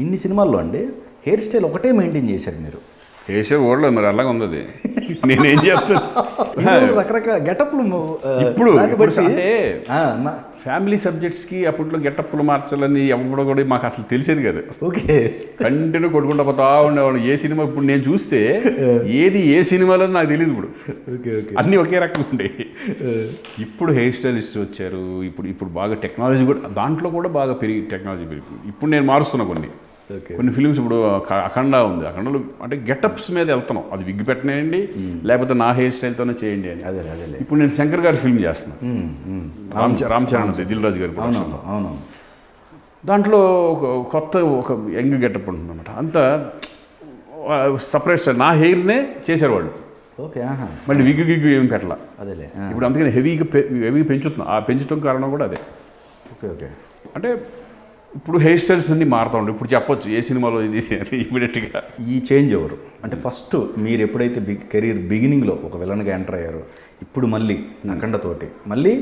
ఇన్ని సినిమాల్లో అండి హెయిర్ స్టైల్ ఒకటే మెయింటైన్ చేశారు మీరు. వేసే ఓడలో మరి అలాగే ఉంది. నేనేం చేస్తాను, రకరకాల గెటప్లు ఇప్పుడు అంటే ఫ్యామిలీ సబ్జెక్ట్స్కి అప్పట్లో గెటప్లు మార్చాలని ఎవడో కూడా మాకు అసలు తెలిసేది కదా. ఓకే, కంటిన్యూ కొట్టుకుంటా పోతా ఉండేవాళ్ళు. ఏ సినిమా ఇప్పుడు నేను చూస్తే ఏది ఏ సినిమాలో నాకు తెలియదు. ఇప్పుడు ఓకే ఓకే అన్నీ ఒకే రకంగా ఉండేవి. ఇప్పుడు హెయిర్ స్టైలిస్ట్ వచ్చారు. ఇప్పుడు బాగా టెక్నాలజీ కూడా దాంట్లో కూడా బాగా టెక్నాలజీ పెరిగింది. ఇప్పుడు నేను మారుస్తున్నా కొన్ని ఫిలిమ్స్. ఇప్పుడు అఖండ ఉంది, అఖండలో అంటే గెటప్స్ మీద వెళ్తున్నాం. అది విగ్ పెట్టనేయండి, లేకపోతే నా హెయిర్ స్టైల్తోనే చేయండి అని. ఇప్పుడు నేను శంకర్ గారి ఫిల్మ్ చేస్తున్నాను, రామ్ చరణ్ దిల్ రాజు గారి. అవును, దాంట్లో ఒక యంగ్ గెటప్ ఉంటుంది అనమాట. అంతా సపరేట్ స్టైల్. నా హెయిర్నే చేశారు వాళ్ళు. ఓకే, మళ్ళీ విగ్ ఏమి పెట్టాల. అదేలే. ఇప్పుడు అందుకని హెవీగా పెంచుతున్నాం. ఆ పెంచడం కారణం కూడా అదే. Okay okay. అంటే ఇప్పుడు హెయిర్ స్టైల్స్ అన్నీ మారుతూ ఉంటాయి. ఇప్పుడు చెప్పొచ్చు ఏ సినిమాలో ఇది ఇమీడియట్గా. ఈ చేంజ్ ఎవరు అంటే ఫస్ట్ మీరు ఎప్పుడైతే కెరీర్ బిగినింగ్లో ఒక విలన్గా ఎంటర్ అయ్యారో, ఇప్పుడు మళ్ళీ అఖండతోటి మళ్ళీ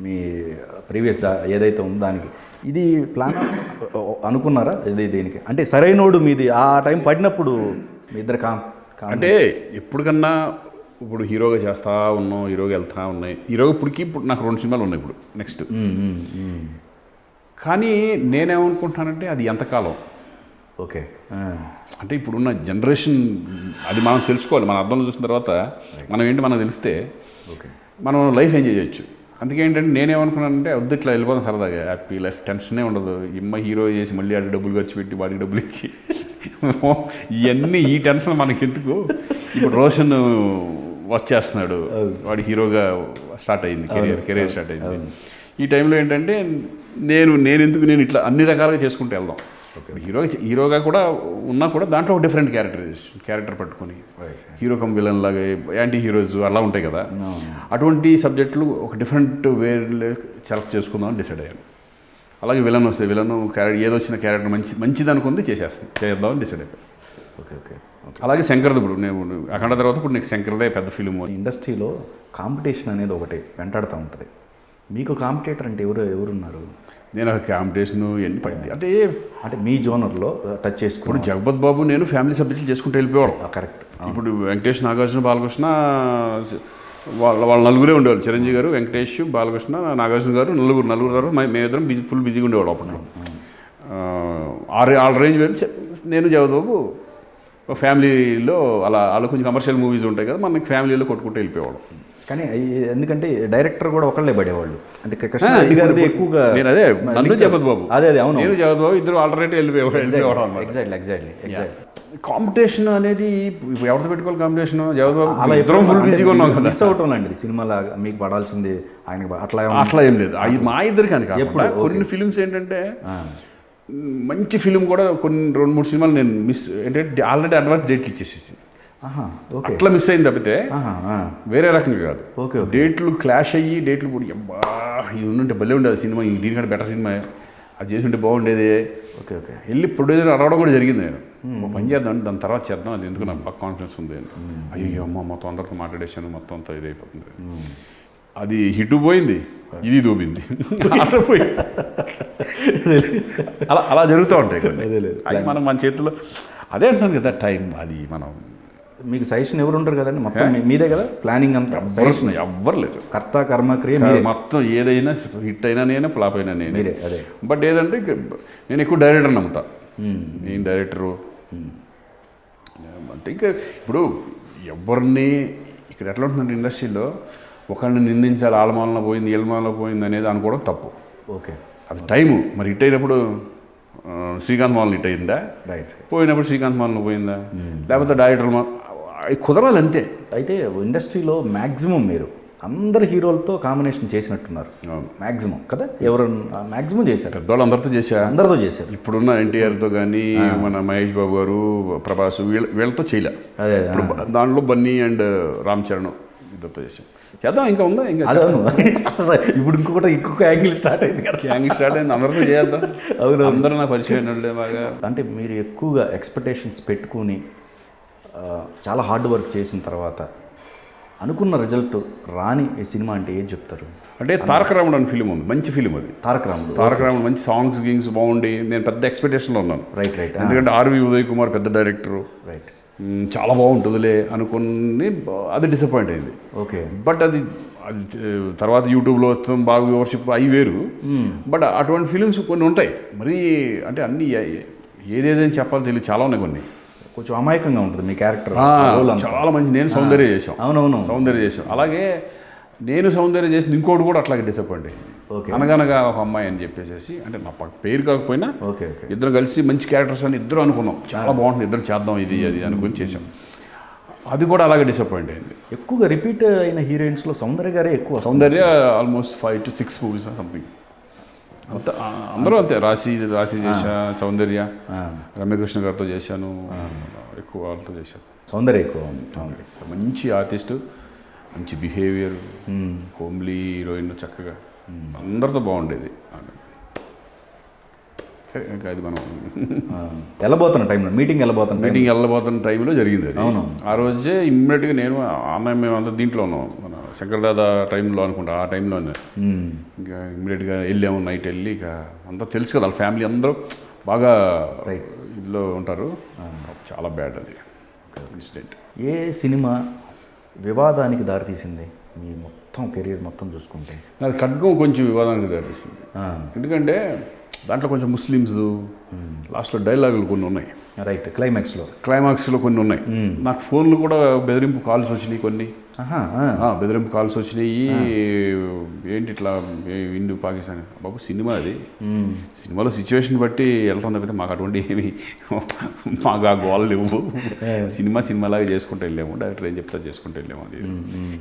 మీ ప్రీవియస్ ఏదైతే ఉందో దానికి ఇది ప్లాన్ అనుకున్నారా? ఇది దీనికి అంటే సరైనోడు మీది ఆ టైం పడినప్పుడు మీ ఇద్దరు అంటే ఎప్పటికన్నా ఇప్పుడు హీరోగా చేస్తూ ఉన్నాం, హీరోగా వెళ్తూ ఉన్నాయి. ఇప్పుడు నాకు 2 సినిమాలు ఉన్నాయి ఇప్పుడు నెక్స్ట్. కానీ నేనేమనుకుంటున్నానంటే అది ఎంతకాలం. ఓకే, అంటే ఇప్పుడున్న జనరేషన్ అది మనం తెలుసుకోవాలి. మన అర్థంలో చూసిన తర్వాత మనకు తెలిస్తే మనం లైఫ్ ఎంజాయ్ చేయొచ్చు. అందుకే ఏంటంటే నేనేమనుకున్నానంటే వద్దు ఇట్లా వెళ్ళిపోతాం సరదాగా, హ్యాపీ లైఫ్, టెన్షనే ఉండదు. హీరో చేసి మళ్ళీ ఆడికి డబ్బులు ఖర్చు పెట్టి వాడికి డబ్బులు ఇచ్చి ఈ టెన్షన్ మనకి ఎందుకు. ఇప్పుడు రోషన్ వచ్చేస్తున్నాడు, వాడి హీరోగా స్టార్ట్ అయింది, కెరీర్ స్టార్ట్ అయింది. ఈ టైంలో ఏంటంటే నేను ఇట్లా అన్ని రకాలుగా చేసుకుంటూ వెళ్దాం. హీరోగా కూడా ఉన్నా కూడా దాంట్లో ఒక డిఫరెంట్ క్యారెక్టర్ పట్టుకొని హీరో కమ్ విలన్ లాగా, యాంటీ హీరోస్ అలా ఉంటాయి కదా. అటువంటి సబ్జెక్టులు ఒక డిఫరెంట్ వేలో సెలెక్ట్ చేసుకుందామని డిసైడ్ అయ్యాను. అలాగే విలన్ వస్తే ఏదొచ్చిన క్యారెక్టర్ మంచిది అనుకుంది చేద్దామని డిసైడ్ అయిపోయాను. Okay okay. అలాగే శంకర్ది ఇప్పుడు నేను అఖండ తర్వాత ఇప్పుడు నీకు శంకర్దే పెద్ద ఫిలిం. ఇండస్ట్రీలో కాంపిటీషన్ అనేది ఒకటి వెంటాడుతూ ఉంటుంది. మీకు కాంపిటేటర్ అంటే ఎవరున్నారు? నేను కాంపిటీషన్ ఎన్ని పడింది అంటే మీ జోనర్లో టచ్ చేసుకుని ఇప్పుడు జగపత్ బాబు నేను ఫ్యామిలీ సబ్జెక్టులు చేసుకుంటూ వెళ్ళిపోవడం. కరెక్ట్. ఇప్పుడు వెంకటేష్, నాగార్జున, బాలకృష్ణ వాళ్ళ నలుగురే ఉండేవాళ్ళు. చిరంజీవి గారు, వెంకటేష్, బాలకృష్ణ, నాగార్జున గారు, నలుగురు గారు మేమిద్దరం ఫుల్ బిజీగా ఉండేవాడు అప్పట్లో. ఆ రేంజ్ వేరు. నేను జగపత్ బాబు ఫ్యామిలీలో అలా కొంచెం కమర్షియల్ మూవీస్ ఉంటాయి కదా, మనకి ఫ్యామిలీలో కొట్టుకుంటూ వెళ్ళిపోయేవాడు. కానీ ఎందుకంటే డైరెక్టర్ కూడా ఒకళ్ళే పడేవాళ్ళు. అంటే కృష్ణారెడ్డి గారిది ఎక్కువగా. అదే నన్ను జగపత్ బాబు, అదే అవును, నేను జగపత్ బాబు ఇద్దరు ఆల్టర్నేటివ్ వెళ్ళిపోయేవాడు. ఎగ్జాక్ట్లీ. కాంపిటీషన్ అనేది ఎవరితో పెట్టుకోవాలి కాంపిటీషన్? జగపత్ బాబు అలా ఇద్దరం ఫుల్ బిజీగా ఉన్నాం కదా. మిస్ అవుట్ అండి సినిమాలాగా మీకు పడాల్సింది ఆయనకి అట్లా ఏం లేదు. మా ఇద్దరికి అని కాకుండా కొన్ని ఫిలిమ్స్ ఏంటంటే మంచి ఫిలిం కూడా కొన్ని 2-3 సినిమాలు నేను మిస్ ఏంటంటే ఆల్రెడీ అడ్వాన్స్ డేట్లు ఇచ్చేసేసి అట్లా మిస్ అయింది తప్పితే వేరే రకంగా కాదు. డేట్లు క్లాష్ అయ్యి డేట్లు కూడా ఇది ఉంటే భలే ఉండేది సినిమా, దీనికంటే బెటర్ సినిమా, అది చేసి ఉంటే బాగుండేది. Okay okay. వెళ్ళి ప్రొడ్యూసర్ అడగడం కూడా జరిగింది. నేను పని చేద్దాం, దాని తర్వాత చేద్దాం, అది ఎందుకు నాకు బాగా కాన్ఫిడెన్స్ ఉంది అని. అయ్యో అమ్మ మొత్తం అందరితో మాట్లాడేసాను, మొత్తం అంతా ఇదైపోతుంది. అది హిట్ పోయింది, ఇది దూబింది, పోయి అలా జరుగుతూ ఉంటాయి కదా. అది మనం మన చేతిలో అదే అంటున్నాను కదా టైం. అది మనం మీకు సజెషన్ ఎవరు ఉంటారు కదండి, మొత్తం మీదే కదా ప్లానింగ్ అంతా. సజెషన్ ఎవ్వరు లేదు. కర్త కర్మ క్రియ మొత్తం ఏదైనా హిట్ అయినా నేనే, ఫ్లాప్ అయినా నేనే. అదే. బట్ ఏదంటే నేను ఎక్కువ డైరెక్టర్ నమ్ముతా. నేను డైరెక్టరు అంటే ఇంకా ఇప్పుడు ఎవరిని ఇక్కడ ఎట్లా ఉంటుందంటే ఇండస్ట్రీలో ఒకరిని నిందించాలి, ఆలమాలలో పోయింది, ఏలమాలలో పోయింది అనేది అనుకోవడం తప్పు. ఓకే. అది టైము. మరి హిట్ అయినప్పుడు శ్రీకాంత్ మోహన్ హిట్ అయిందా? రైట్. పోయినప్పుడు శ్రీకాంత్ మోహన్ పోయిందా? లేకపోతే డైరెక్టర్ కుదరాలి అంతే. అయితే ఇండస్ట్రీలో మ్యాక్సిమం మీరు అందరు హీరోలతో కాంబినేషన్ చేసినట్టున్నారు మ్యాక్సిమం కదా. ఎవరు మ్యాక్సిమం చేశారు? పెద్దవాళ్ళు అందరితో చేశారు. ఇప్పుడున్న ఎన్టీఆర్తో కానీ మన మహేష్ బాబు గారు, ప్రభాస్ వీళ్ళతో చేయలే. అదే దాంట్లో బన్నీ అండ్ రామ్ చరణ్ ఇద్దరితో చేశాం. చేద్దాం, ఇంకా ఉందా? ఇంకా అదే ఇప్పుడు ఇంకొక యాంగిల్ స్టార్ట్ అయింది కదా. అందరితో చేద్దాం. అవును, అందరూ నా పరిచయం బాగా. అంటే మీరు ఎక్కువగా ఎక్స్పెక్టేషన్స్ పెట్టుకుని చాలా హార్డ్ వర్క్ చేసిన తర్వాత అనుకున్న రిజల్ట్ రాని ఈ సినిమా అంటే ఏం చెప్తారు? అంటే తారక రాముడు అని ఫిలిం ఉంది, మంచి ఫిలిం అది. తారక రాముడు. తారక రాముడు మంచి సాంగ్స్ గింగ్స్ బాగుండి నేను పెద్ద ఎక్స్పెక్టేషన్లో ఉన్నాను. రైట్. ఎందుకంటే ఆర్వి ఉదయ్ కుమార్ పెద్ద డైరెక్టరు, రైట్. చాలా బాగుంటుందిలే అనుకుని అది డిసప్పాయింట్ అయింది. ఓకే. బట్ అది తర్వాత యూట్యూబ్లో వస్తాం బాగా వ్యూవర్షిప్ అవి వేరు. బట్ అటువంటి ఫిలిమ్స్ కొన్ని ఉంటాయి మరి, అంటే అన్నీ ఏదేదని చెప్పాలో తెలియదు, చాలా ఉన్నాయి కొన్ని. కొంచెం అమాయకంగా ఉంటుంది మీ క్యారెక్టర్. చాలా మంచి. నేను సౌందర్య చేసాం. అవునవును, సౌందర్య చేసాం. అలాగే నేను సౌందర్య చేసింది ఇంకోటి కూడా అట్లాగే డిసప్పాయింట్ అయింది. ఓకే. అనగనగా ఒక అమ్మాయి అని చెప్పేసి, అంటే నా పేరు కాకపోయినా ఓకే ఇద్దరు కలిసి మంచి క్యారెక్టర్స్ అని ఇద్దరు అనుకున్నాం, చాలా బాగుంటుంది, ఇద్దరు చేద్దాం ఇది అది అనుకుని చేసాం. అది కూడా అలాగే డిసప్పాయింట్ అయింది. ఎక్కువగా రిపీట్ అయిన హీరోయిన్స్లో సౌందర్య గారే ఎక్కువ. సౌందర్య ఆల్మోస్ట్ 5 to 6 మూవీస్ సంథింగ్. అంత అందరూ అంతే. రాశి చేశా, సౌందర్య, రమ్యకృష్ణ గారితో చేశాను, ఎక్కువ వాళ్ళతో చేశాను. సౌందర్య ఎక్కువ. మంచి ఆర్టిస్టు, మంచి బిహేవియర్, కోమ్లీ హీరోయిన్, చక్కగా అందరితో బాగుండేది. సరే ఇంకా అది మనం వెళ్ళబోతున్న టైంలో మీటింగ్ వెళ్ళబోతున్న టైంలో జరిగింది అది. అవును. ఆ రోజే ఇమ్మీడియట్గా నేను అన్న మేమంతా దీంట్లో ఉన్నాం, మన శంకర్దాదా టైంలో అనుకుంటా, ఆ టైంలోనే ఇంకా ఇమ్మీడియట్గా వెళ్ళాము. నైట్ వెళ్ళి ఇక అంతా తెలుసు కదా, వాళ్ళ ఫ్యామిలీ అందరూ బాగా ఇంట్లో ఉంటారు. చాలా బ్యాడ్ అది ఇన్సిడెంట్. ఏ సినిమా వివాదానికి దారితీసింది మీ మొత్తం కెరీర్ మొత్తం చూసుకుంటే? నాకు ఖడ్గం కొంచెం వివాదానికి దారితీసింది. ఎందుకంటే దాంట్లో కొంచెం ముస్లిమ్స్ లాస్ట్లో డైలాగులు కొన్ని ఉన్నాయి. రైట్. క్లైమాక్స్లో కొన్ని ఉన్నాయి. నాకు ఫోన్లు కూడా బెదిరింపు కాల్స్ వచ్చినాయి కొన్ని. బెదిరింపు కాల్స్ వచ్చినాయి. ఏంటి ఇట్లా ఇండు పాకిస్తాన్ బాబు సినిమా అది, సినిమాలో సిచ్యువేషన్ బట్టి వెళ్తాం తప్పితే మాకు అటువంటి ఏమి మాకు ఆ గోళ్ళు లేవు. సినిమాలాగా చేసుకుంటూ వెళ్ళాము, డైరెక్టర్ ఏం చెప్తా చేసుకుంటూ వెళ్ళాము అది.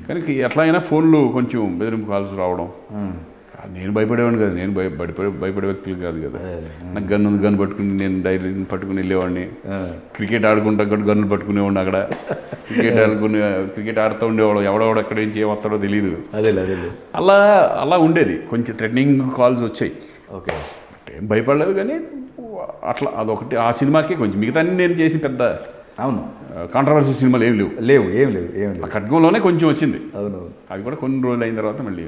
కానీ ఎట్లా అయినా ఫోన్లు కొంచెం బెదిరింపు కాల్స్ రావడం. నేను భయపడేవాడిని కాదు, నేను భయపడే వ్యక్తులు కాదు కదా. నాకు గన్ను పట్టుకుని నేను డైరీ పట్టుకుని వెళ్ళేవాడిని. క్రికెట్ ఆడుకుంటా గన్నులు పట్టుకునేవాడిని అక్కడ. క్రికెట్ ఆడుతూ ఉండేవాడు, ఎవడెవడు ఎక్కడ ఏం చేయవస్తాడో తెలియదు. అలా ఉండేది. కొంచెం థ్రెటనింగ్ కాల్స్ వచ్చాయి. ఓకే. ఏం భయపడలేదు కానీ అట్లా అదొకటి. ఆ సినిమాకి కొంచెం మిగతా నేను చేసిన పెద్ద అవును కాంట్రవర్సీ సినిమాలు ఏం లేవు. ఏం లేవు. ఆ ఖడ్గంలోనే కొంచెం వచ్చింది. అవును. అవి కూడా కొన్ని రోజులు అయిన తర్వాత మళ్ళీ